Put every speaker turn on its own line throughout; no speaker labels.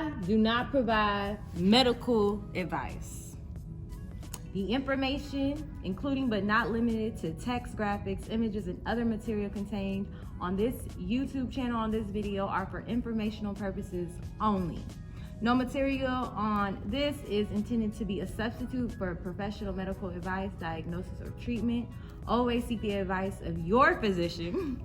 I do not provide medical advice. The information, including but not limited to text, graphics, images, and other material contained on this YouTube channel on this video are for informational purposes only. No material on this is intended to be a substitute for professional medical advice, diagnosis, or treatment. Always seek the advice of your physician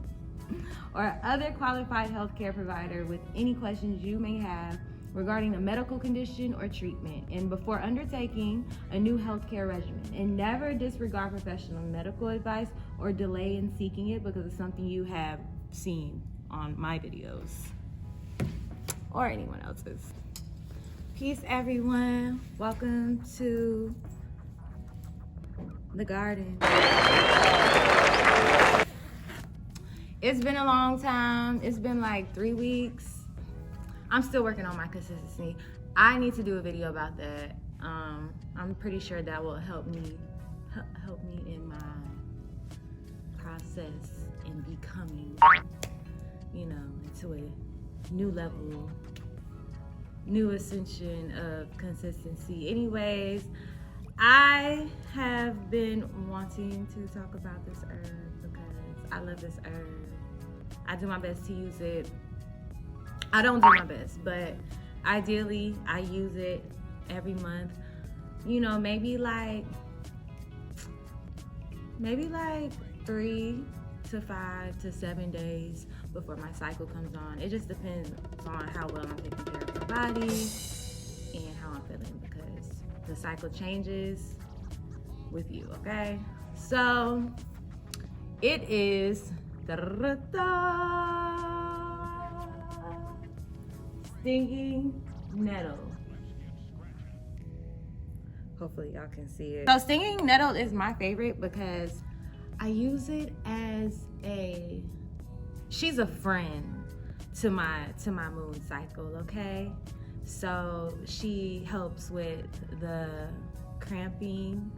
or other qualified healthcare provider with any questions you may have regarding a medical condition or treatment, and before undertaking a new healthcare regimen. And never disregard professional medical advice or delay in seeking it because of something you have seen on my videos or anyone else's. Peace, everyone. Welcome to the garden. It's been a long time. It's been like 3 weeks. I'm still working on my consistency. I need to do a video about that. I'm pretty sure that will help me in my process in becoming, into a new level, new ascension of consistency. Anyways, I have been wanting to talk about this herb because I love this herb. I do my best to use it. I don't do my best, but ideally I use it every month. Maybe like 3 to 5 to 7 days before my cycle comes on. It just depends on how well I'm taking care of my body and how I'm feeling, because the cycle changes with you, okay? So it is stinging nettle. Hopefully y'all can see it. So stinging nettle is my favorite because I use it as she's a friend to my moon cycle, okay? So she helps with the cramping,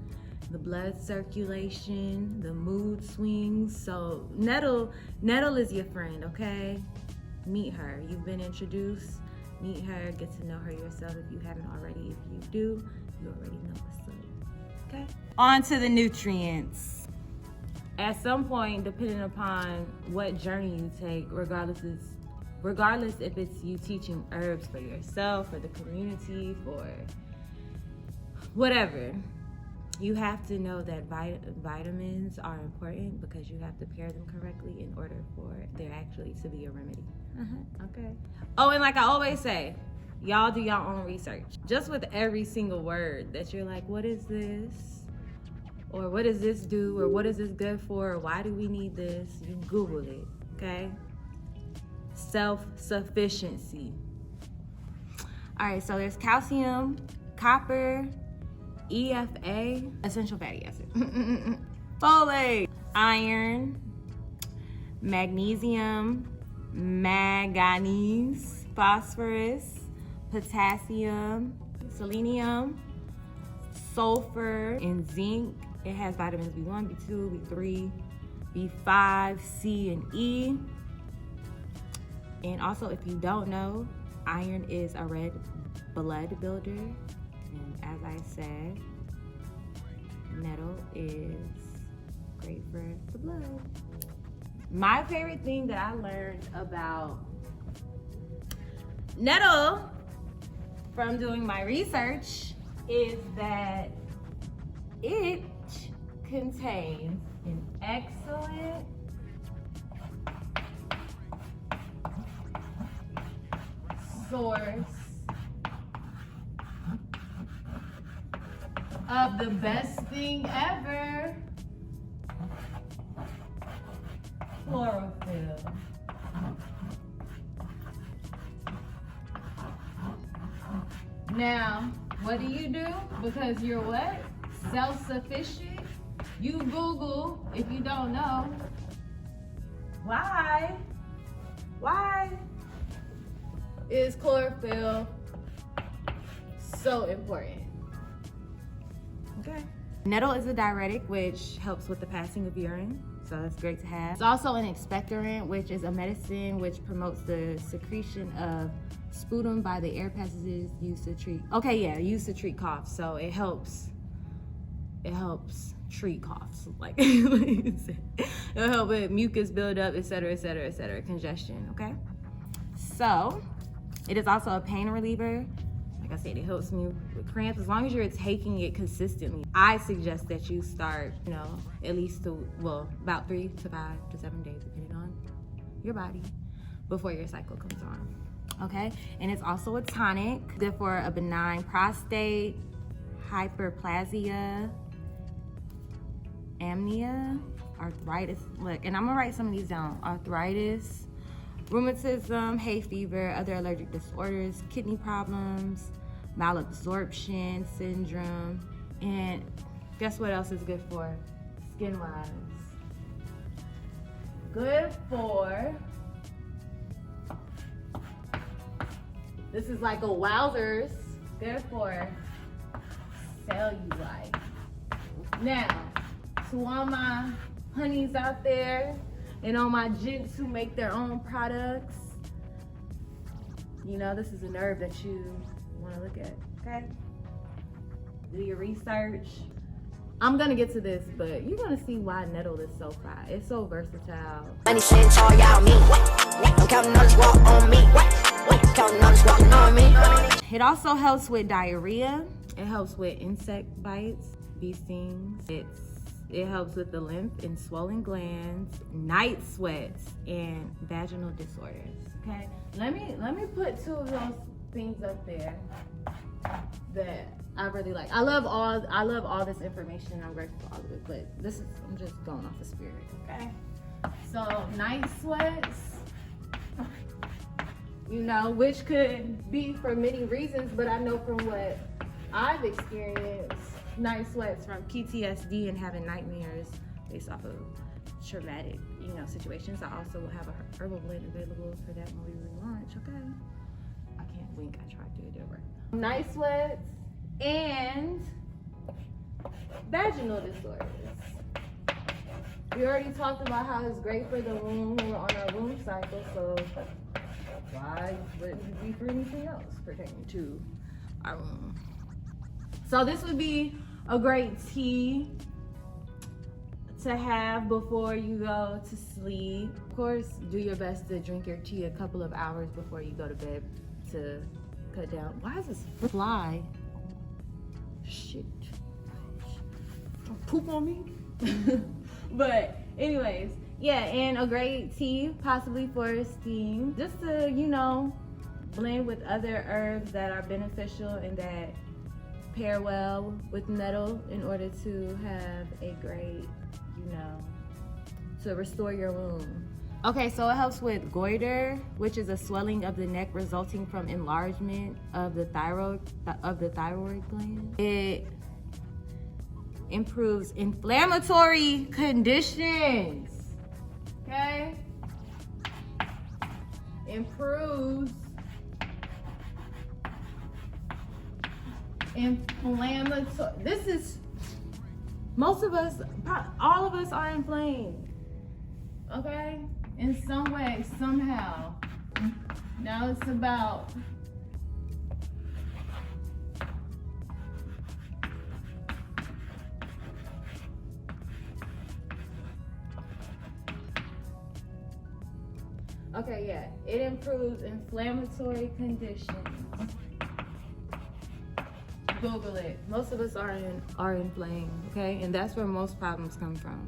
the blood circulation, the mood swings. So nettle is your friend, okay? Meet her. You've been introduced. Meet her, get to know her yourself if you haven't already. If you do, you already know what's up, okay? On to the nutrients. At some point, depending upon what journey you take, regardless if it's you teaching herbs for yourself, for the community, for whatever, you have to know that vitamins are important because you have to pair them correctly in order for there actually to be a remedy. Okay. Oh, and like I always say, y'all do your own research. Just with every single word that you're like, what is this? Or what does this do? Or what is this good for? Or why do we need this? You Google it, okay? Self-sufficiency. All right, so there's calcium, copper, EFA, essential fatty acid, folate, iron, magnesium, manganese, phosphorus, potassium, selenium, sulfur, and zinc. It has vitamins B1, B2, B3, B5, C, and E. And also, if you don't know, iron is a red blood builder. And as I said, nettle is great for the blood. My favorite thing that I learned about nettle from doing my research is that it contains an excellent source of the best thing ever, chlorophyll. Now, what do? Because you're what? Self-sufficient. You Google, if you don't know, why is chlorophyll so important? Okay. Nettle is a diuretic, which helps with the passing of urine. so that's great to have. It's also an expectorant, which is a medicine which promotes the secretion of sputum by the air passages used to treat, used to treat coughs. So it helps treat coughs, like it'll help with mucus buildup, etc., congestion, okay? So it is also a pain reliever. Like I said, it helps me with cramps. As long as you're taking it consistently, I suggest that you start, at least about 3 to 5 to 7 days, depending on your body, before your cycle comes on, okay? And it's also a tonic, good for a benign prostate, hyperplasia, amnia, arthritis. Look, and I'm gonna write some of these down. Arthritis, rheumatism, hay fever, other allergic disorders, kidney problems, malabsorption syndrome, and guess what else is good for? Skin-wise. Good for, this is like a wowzers, good for cellulite. Now, to all my honeys out there and all my gents who make their own products, this is a herb that you want to look at, okay? Do your research. I'm gonna get to this, but you're gonna see why nettle is so fire. It's so versatile. Money shit, all y'all me. I'm counting on this walk on me. Counting on this walking on me. It also helps with diarrhea. It helps with insect bites, bee stings. It helps with the lymph and swollen glands, night sweats, and vaginal disorders. Okay, let me put 2 of those things up there that I really like. I love all this information. I'm grateful for all of it, but I'm just going off the spirit. Okay, so night sweats, which could be for many reasons, but I know from what I've experienced, night sweats from PTSD and having nightmares based off of traumatic, situations. I also have a herbal blend available for that when we relaunch, okay? I can't wink, I tried to do it right. Night sweats and vaginal disorders. We already talked about how it's great for the womb when we're on our womb cycle, so why wouldn't it be for anything else pertaining to our womb? So this would be a great tea to have before you go to sleep. Of course, do your best to drink your tea a couple of hours before you go to bed to cut down. Why is this fly? Shit. Don't poop on me. But anyways, yeah, and a great tea, possibly for steam. Just to, blend with other herbs that are beneficial and that pair well with nettle in order to have a great, to restore your womb. Okay, so it helps with goiter, which is a swelling of the neck resulting from enlargement of the thyroid gland. It improves inflammatory conditions. Okay? Improves inflammatory. This is, all of us are inflamed, okay? In some way, somehow. Now it's about it improves inflammatory conditions. Google it. Most of us are inflamed, okay? And that's where most problems come from.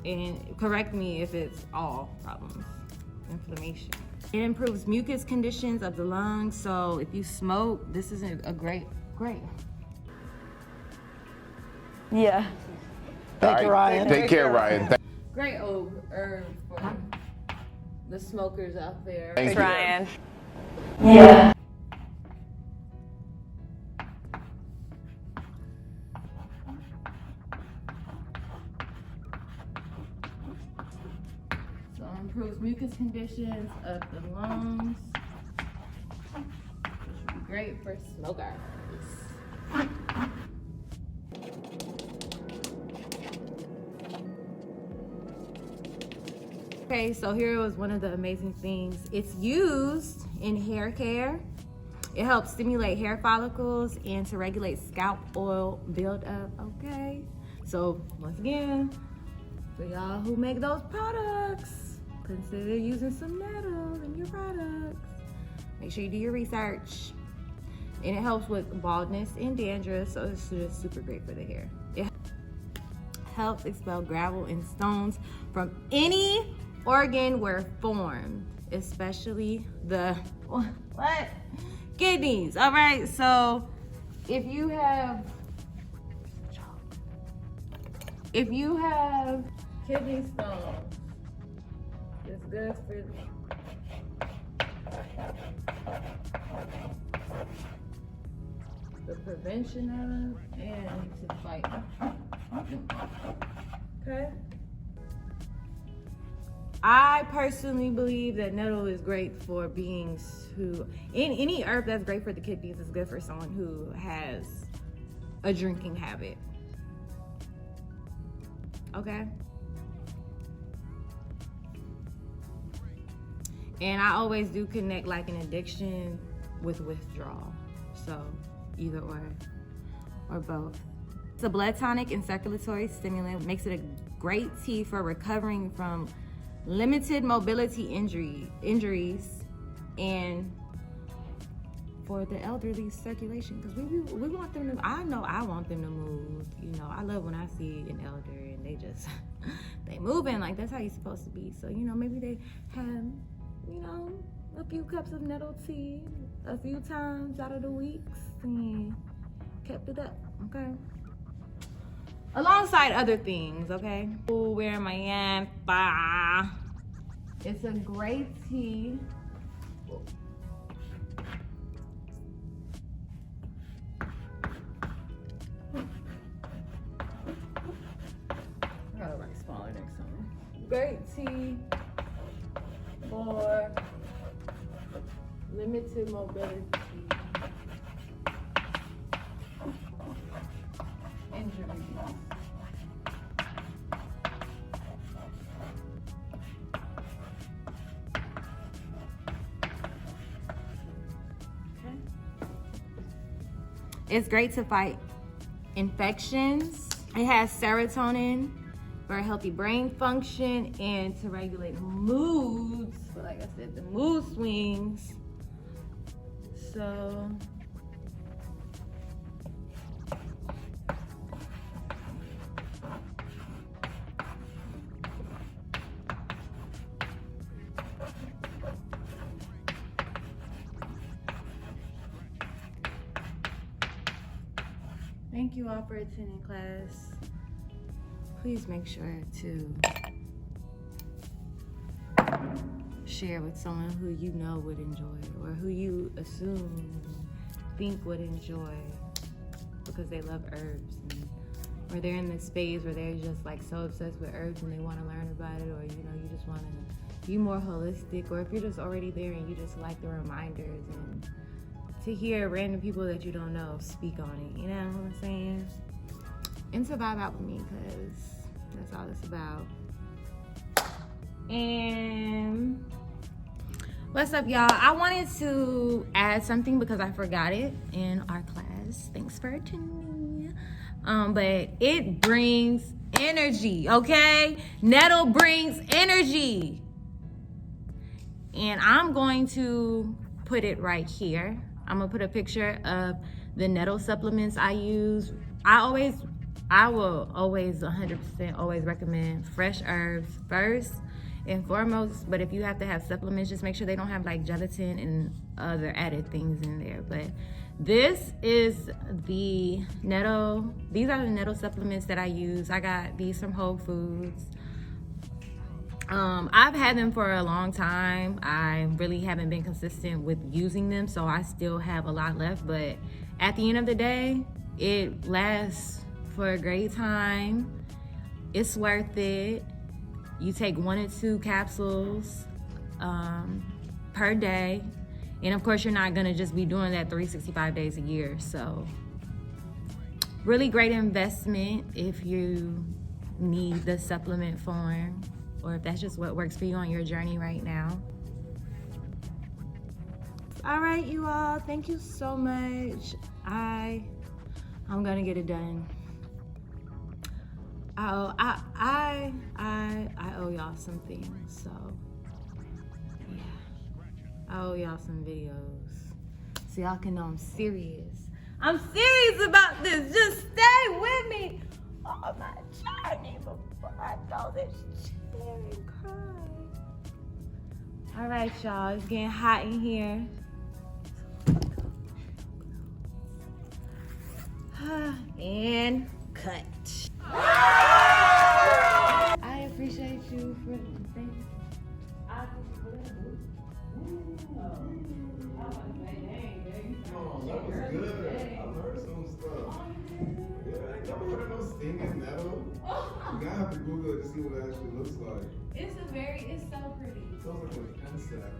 And correct me if it's all problems. Inflammation. It improves mucus conditions of the lungs. So if you smoke, this is a great.
Yeah.
Thank you, Ryan. Take care, Ryan.
Great herb for the smokers out there.
Thanks,
Ryan. Yeah.
So it improves mucus conditions of the lungs, which would be great for smokers. Okay, so here was one of the amazing things. It's used in hair care. It helps stimulate hair follicles and to regulate scalp oil buildup. Okay, so once again, for y'all who make those products, consider using some nettle in your products. Make sure you do your research. And it helps with baldness and dandruff, so it's just super great for the hair. It helps expel gravel and stones from any organ where formed, especially the kidneys. All right, so if you have kidney stones, it's good for the prevention of and to fight. Okay. I personally believe that nettle is great for beings who, any herb that's great for the kidneys is good for someone who has a drinking habit. Okay. And I always do connect like an addiction with withdrawal. So either or both. It's a blood tonic and circulatory stimulant. Makes it a great tea for recovering from limited mobility injuries and for the elderly circulation, because we want them to, I know I want them to move. You know, I love when I see an elder and they just they moving like that's how you're supposed to be. So, you know, maybe they have, you know, a few cups of nettle tea a few times out of the weeks and kept it up, okay? Alongside other things, okay? Ooh, where am I at? It's a great tea. I gotta write smaller next time. Great tea for limited mobility injuries. It's great to fight infections. It has serotonin for a healthy brain function and to regulate moods. So like I said, the mood swings. So thank you all for attending class. Please make sure to share with someone who you know would enjoy or who you think would enjoy because they love herbs, and, or they're in this space where they're just like so obsessed with herbs and they want to learn about it, or you know, you just want to be more holistic, or if you're just already there and you just like the reminders and to hear random people that you don't know speak on it, you know what I'm saying? And to vibe out with me, because that's all it's about. And what's up, y'all? I wanted to add something because I forgot it in our class. Thanks for attending. But it brings energy, okay? Nettle brings energy. And I'm going to put it right here. I'm gonna put a picture of the nettle supplements I use. I will always 100% always recommend fresh herbs first and foremost, but if you have to have supplements, just make sure they don't have like gelatin and other added things in there. But this is the nettle, these are the nettle supplements that I use. I got these from Whole Foods. I've had them for a long time. I really haven't been consistent with using them, so I still have a lot left, but at the end of the day, it lasts for a great time. It's worth it. You take 1 or 2 capsules per day, and of course you're not gonna just be doing that 365 days a year. So really great investment if you need the supplement form or if that's just what works for you on your journey right now. All right, you all, thank you so much. I'm gonna get it done. I owe y'all something, so yeah, I owe y'all some videos, so y'all can know I'm serious. I'm serious about this. Just stay with me on my journey before I throw this chair and cry. All right, y'all, it's getting hot in here. And cut. I appreciate you for the thing.
Oh, that was good. I learned some stuff. Yeah, I never heard of no stinging nettle. You gotta have to Google it to see what it actually looks like.
It's so pretty.
It sounds like an insect.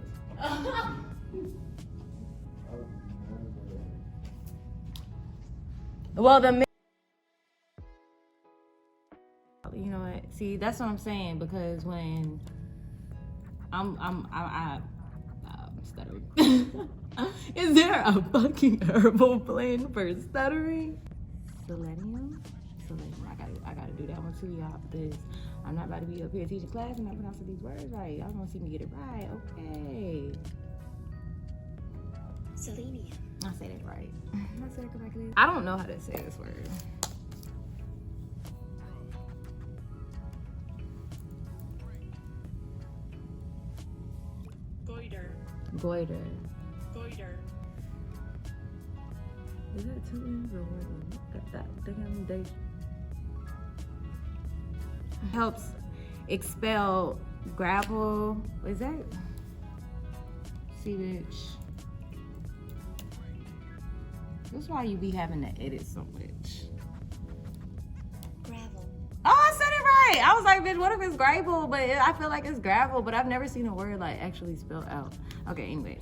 Well, you know what? See, that's what I'm saying, because when I'm stuttering. Is there a fucking herbal blend for stuttering? Selenium. I gotta do that one too, y'all, because I'm not about to be up here teaching class and not pronouncing these words right. Y'all gonna see me get it right, okay?
Selenium.
I say that right. I said it correctly. I don't know how to say this word. Goiter. Is that 2 N's or 1 N? That thing helps expel gravel. Is that? See, bitch. That's why you be having to edit so much.
Gravel.
Oh, I said it right. I was like, bitch, what if it's gravel? But I feel like it's gravel, but I've never seen a word like actually spelled out. Okay, anyways.